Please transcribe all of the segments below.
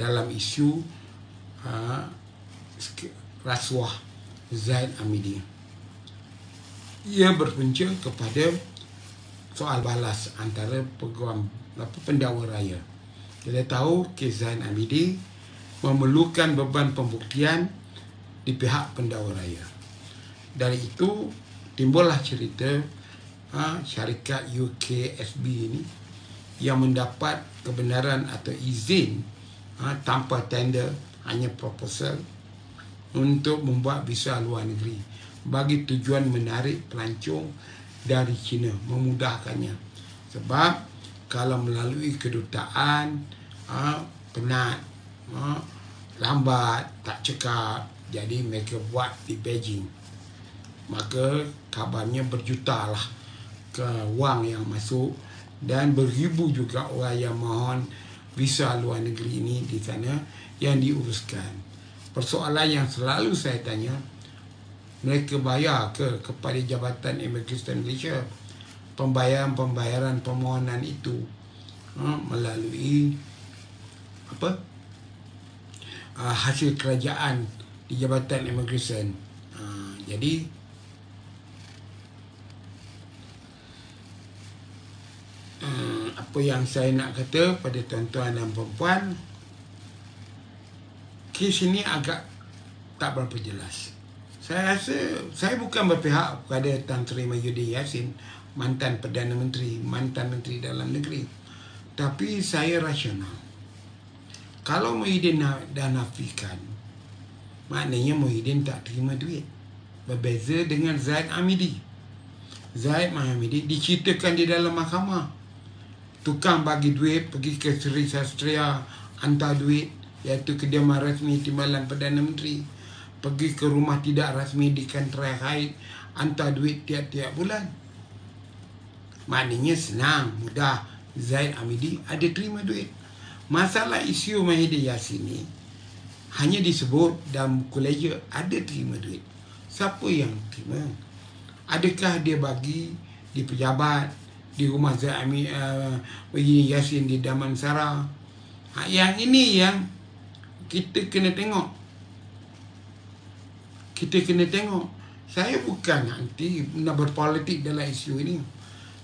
dalam isu rasuah Zaid Hamidi. Ia berpunca kepada soal balas antara peguam pendakwa raya. Kita tahu kes Zaid Hamidi memerlukan beban pembuktian di pihak pendakwa raya. Dari itu timbullah cerita syarikat UKSB ini yang mendapat kebenaran atau izin tanpa tender, hanya proposal untuk membuat visa luar negeri bagi tujuan menarik pelancong dari China, memudahkannya. Sebab kalau melalui kedutaan penat, lambat, tak cekap, jadi mereka buat di Beijing. Maka kabarnya berjuta lah ke wang yang masuk dan beribu juga orang yang mohon visa luar negeri ini di sana yang diuruskan. Persoalan yang selalu saya tanya, mereka bayar kepada Jabatan Imigresen Malaysia pembayaran permohonan itu melalui hasil kerajaan di Jabatan Imigresen. Jadi apa yang saya nak kata pada tuan-tuan dan puan-puan, kes ini agak tak berapa jelas. Saya rasa saya bukan berpihak kepada Tan Sri Mahyudin Yassin, mantan Perdana Menteri, mantan Menteri Dalam Negeri. Tapi saya rasional. Kalau Muhyiddin dah nafikan, maknanya Muhyiddin tak terima duit. Berbeza dengan Zaid Hamidi. Zaid Hamidi diceritakan di dalam mahkamah. Tukang bagi duit, pergi ke Sri Sastria, hantar duit, iaitu kediaman rasmi Timbalan Perdana Menteri. Pergi ke rumah tidak rasmi di Kantrai Haid, hantar duit tiap-tiap bulan. Maknanya senang, mudah. Zaid Hamidi ada terima duit. Masalah isu Muhyiddin Yassin ni hanya disebut dalam buku ledger ada terima duit. Siapa yang terima? Adakah dia bagi di pejabat, di rumah Zaid Muhyiddin Yassin di Damansara? Yang ini yang kita kena tengok. Kita kena tengok. Saya bukan nanti nak berpolitik dalam isu ini.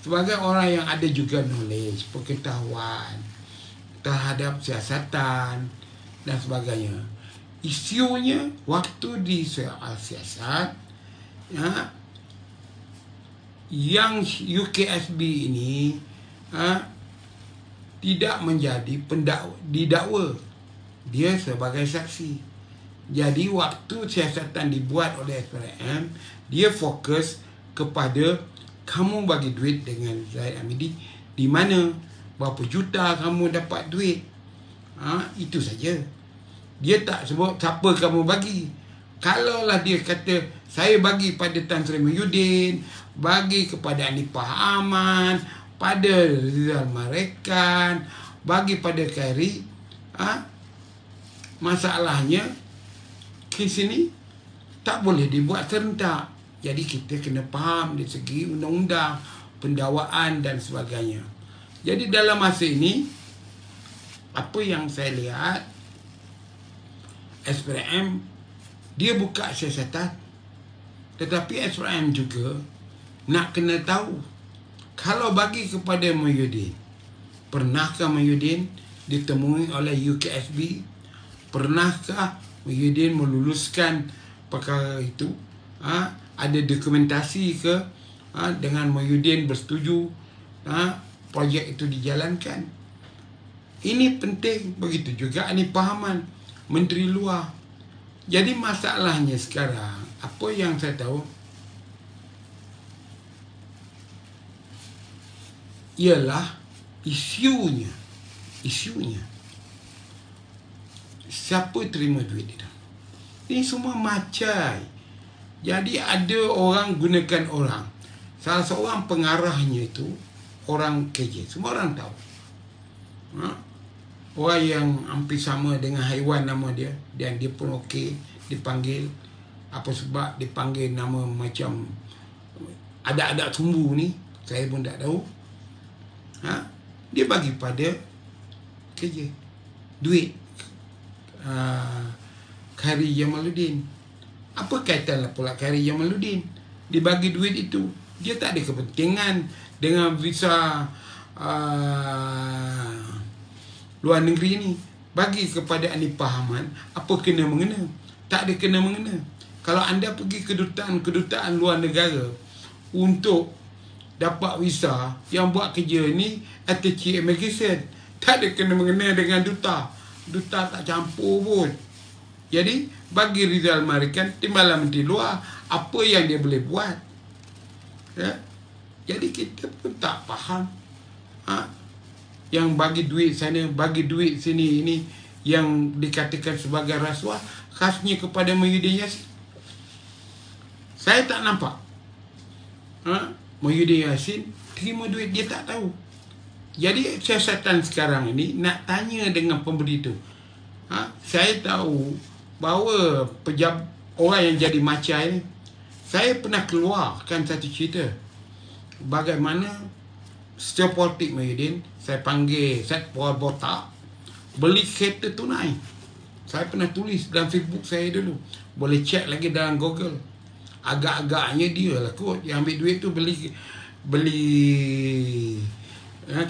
Sebagai orang yang ada juga knowledge, pengetahuan terhadap siasatan dan sebagainya. Isunya waktu di soal siasat, yang UKSB ini tidak menjadi didakwa, dia sebagai saksi. Jadi waktu siasatan dibuat oleh SPRM, dia fokus kepada kamu bagi duit dengan Zaid Hamidi di mana, berapa juta kamu dapat duit, itu saja. Dia tak sebut siapa kamu bagi. Kalaulah dia kata saya bagi pada Tan Sri Mahyudin, bagi kepada Anipah Aman, pada Rizal Marekan, bagi pada Khairi, masalahnya kes ini tak boleh dibuat serentak. Jadi kita kena faham dari segi undang-undang, pendakwaan dan sebagainya. Jadi dalam masa ini, apa yang saya lihat, SPRM dia buka siasatan, tetapi SPRM juga nak kena tahu, kalau bagi kepada Muhyiddin, pernahkah Muhyiddin ditemui oleh UKSB? Pernahkah Muhyiddin meluluskan perkara itu? Ada dokumentasi ke dengan Muhyiddin bersetuju projek itu dijalankan? Ini penting. Begitu juga Anipah Aman, Menteri Luar. Jadi masalahnya sekarang, apa yang saya tahu, ialah isunya siapa terima duit dia. Ini semua macai. Jadi ada orang gunakan orang. Salah seorang pengarahnya itu orang KJ. Semua orang tahu. Orang yang hampir sama dengan haiwan nama dia, dan dia pun okey dipanggil. Apa sebab dipanggil nama macam ada sumbu ni, saya pun tak tahu. Dia bagi pada KJ duit Khairi Jamaluddin. Apa kaitanlah pula Khairi Jamaluddin? Dibagi duit itu, dia tak ada kepentingan dengan visa luar negeri ni. Bagi kepada Anipah Ahmad, apa kena-mengena? Tak ada kena-mengena. Kalau anda pergi kedutaan luar negara untuk dapat visa, yang buat kerja ni attaché immigration, tak ada kena-mengena dengan duta. Duta tak campur pun. Jadi bagi Rizal Marikan, Timbalan Menteri Luar, apa yang dia boleh buat? Ya? Jadi kita pun tak faham. Yang bagi duit sana, bagi duit sini, ini yang dikatakan sebagai rasuah, khasnya kepada Muhyiddin Yassin. Saya tak nampak Muhyiddin Yassin terima duit, dia tak tahu. Jadi siasatan sekarang ini nak tanya dengan pemberi tu. Saya tahu bahawa orang yang jadi macai ni, saya pernah keluarkan satu cerita bagaimana secara politik Muhyiddin, saya panggil Satpol Botak beli kereta tunai. Saya pernah tulis dalam Facebook saya dulu, boleh cek lagi dalam Google. Agak-agaknya dia lah kot yang ambil duit tu beli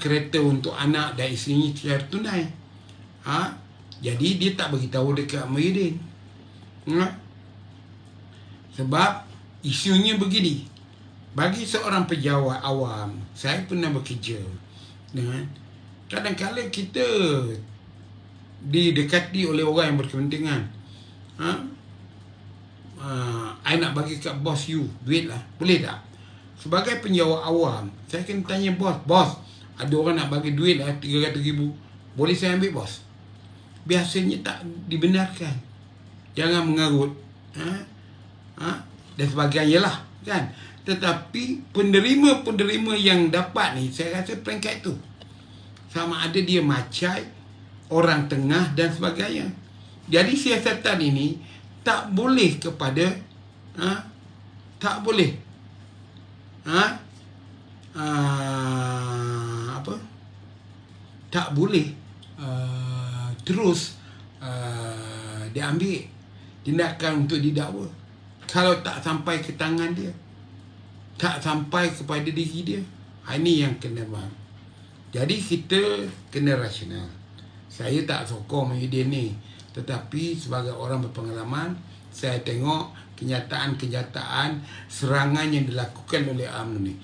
kereta untuk anak dan isterinya secara tunai. Jadi dia tak beritahu dekat Muhyiddin. Sebab isunya begini. Bagi seorang pejabat awam, saya pernah bekerja dengan, kadang-kadang kita didekati oleh orang yang berkepentingan. I nak bagi kat bos you duit lah, boleh tak? Sebagai penjawat awam, saya kena tanya bos, ada orang nak bagi duit lah 300,000, boleh saya ambil bos? Biasanya tak dibenarkan. Jangan mengarut dan sebagainya lah, kan? Tetapi penerima yang dapat ni, saya rasa peringkat tu sama ada dia macai, orang tengah dan sebagainya. Jadi siasatan ini tak boleh kepada tak boleh tak boleh terus diambil tindakan untuk didakwa kalau tak sampai ke tangan dia, tak sampai kepada diri dia. Ini yang kena faham. Jadi kita kena rasional. Saya tak sokong Muhyiddin ni, tetapi sebagai orang berpengalaman, saya tengok kenyataan-kenyataan serangan yang dilakukan oleh UMNO ni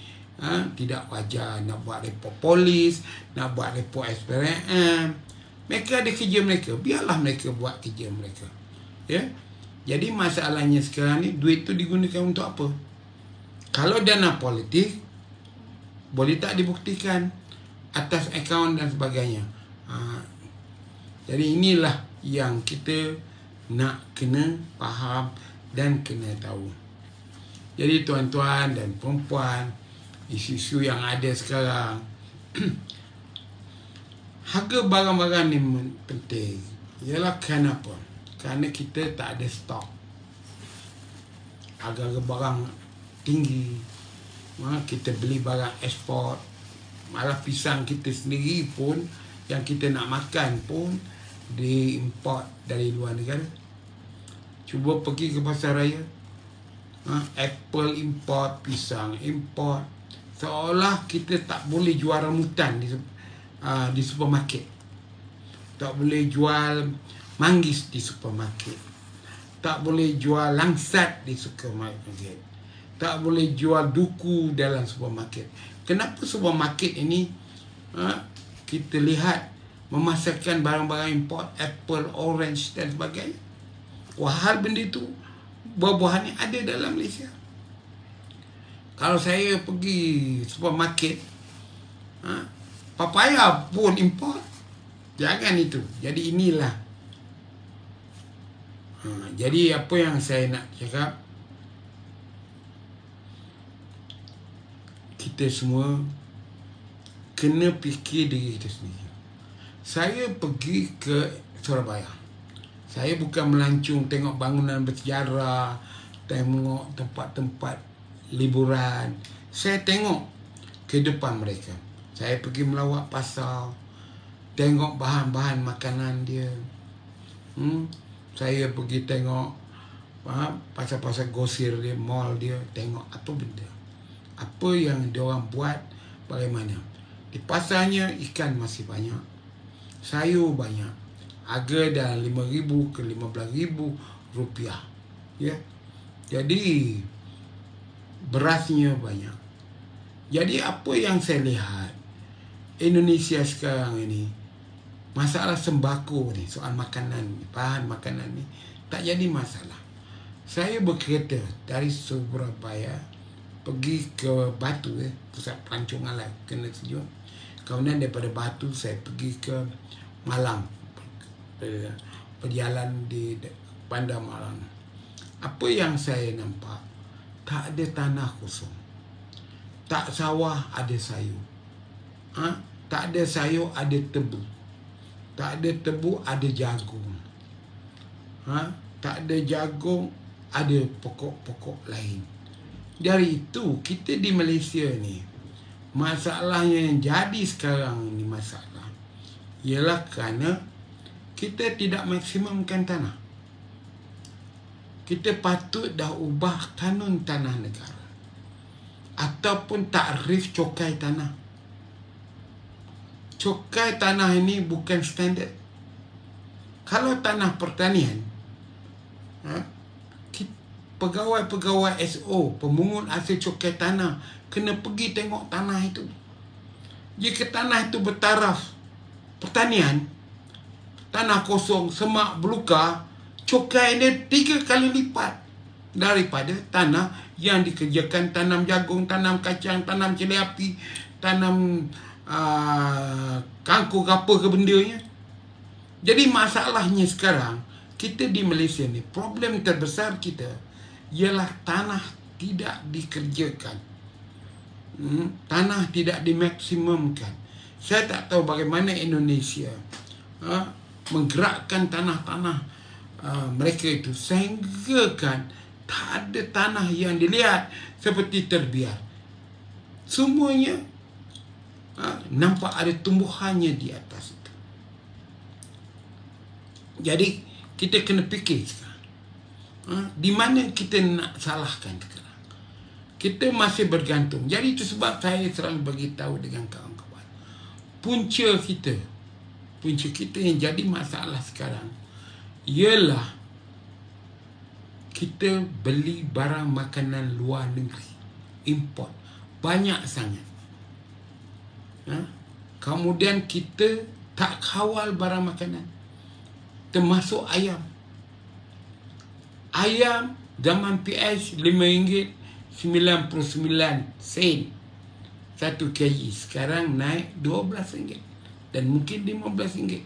tidak wajar. Nak buat report polis, nak buat report SPRM. Mereka ada kerja mereka, biarlah mereka buat kerja mereka, ya. Jadi masalahnya sekarang ni, duit tu digunakan untuk apa? Kalau dana politik, boleh tak dibuktikan atas akaun dan sebagainya. Jadi inilah yang kita nak kena faham dan kena tahu. Jadi tuan-tuan dan perempuan, isu-isu yang ada sekarang, harga barang-barang ni penting. Ialah kenapa? Kerana kita tak ada stok. Harga barang tinggi, kita beli barang ekspor. Malah pisang kita sendiri pun, yang kita nak makan pun diimport dari luar negara. Cuba pergi ke pasar raya, apple import, pisang import. Seolah kita tak boleh jual rambutan di supermarket, tak boleh jual manggis di supermarket, tak boleh jual langsat di supermarket, tak boleh jual duku dalam supermarket. Kenapa supermarket ini kita lihat memasarkan barang-barang import, apple, orange dan sebagainya? Wahal benda itu, buah-buahan yang ada dalam Malaysia. Kalau saya pergi supermarket, papaya pun import. Jangan itu. Jadi inilah. Jadi apa yang saya nak cakap, kita semua kena fikir diri kita sendiri. Saya pergi ke Surabaya. Saya bukan melancung tengok bangunan bersejarah, tengok tempat-tempat liburan. Saya tengok kehidupan mereka. Saya pergi melawat pasar, tengok bahan-bahan makanan dia. Saya pergi tengok pasar-pasar Gosir dia, mall dia, tengok apa benda, apa yang diorang buat, bagaimana. Di pasarnya ikan masih banyak, sayur banyak, harga dah 5,000 ke 15,000 rupiah, ya. Jadi berasnya banyak. Jadi apa yang saya lihat Indonesia sekarang ini, masalah sembako ni, soal makanan, bahan makanan ni tak jadi masalah. Saya berkereta dari Surabaya pergi ke Batu, pusat pelancong alat, kena sejuk. Kemudian daripada Batu saya pergi ke Malang, berjalan di Bandar Malang. Apa yang saya nampak, tak ada tanah kosong, tak sawah ada sayur, tak ada sayur ada tebu, tak ada tebu ada jagung, tak ada jagung ada pokok-pokok lain. Dari itu kita di Malaysia ni, masalahnya yang jadi sekarang ni masalah ialah kerana kita tidak maksimumkan tanah. Kita patut dah ubah kanun tanah negara ataupun takrif cokai tanah. Cokai tanah ini bukan standard. Kalau tanah pertanian, pegawai-pegawai SO, pemungut hasil cokai tanah, kena pergi tengok tanah itu. Jika tanah itu bertaraf pertanian, tanah kosong, semak belukar, cokai dia 3 kali lipat daripada tanah yang dikerjakan tanam jagung, tanam kacang, tanam cili api, tanam kangkung apa ke bendanya. Jadi masalahnya sekarang, kita di Malaysia ni, problem terbesar kita ialah tanah tidak dikerjakan, tanah tidak dimaksimumkan. Saya tak tahu bagaimana Indonesia menggerakkan tanah-tanah mereka itu sehingga kan tak ada tanah yang dilihat seperti terbiar. Semuanya nampak ada tumbuhannya di atas itu. Jadi kita kena fikir sekarang, di mana kita nak salahkan sekarang. Kita masih bergantung. Jadi itu sebab saya selalu beritahu dengan kawan-kawan, punca kita yang jadi masalah sekarang ialah kita beli barang makanan luar negeri, import banyak sangat. Kemudian kita tak kawal barang makanan, termasuk ayam. Ayam zaman PS RM5.99 1 kg, sekarang naik RM12 dan mungkin RM15.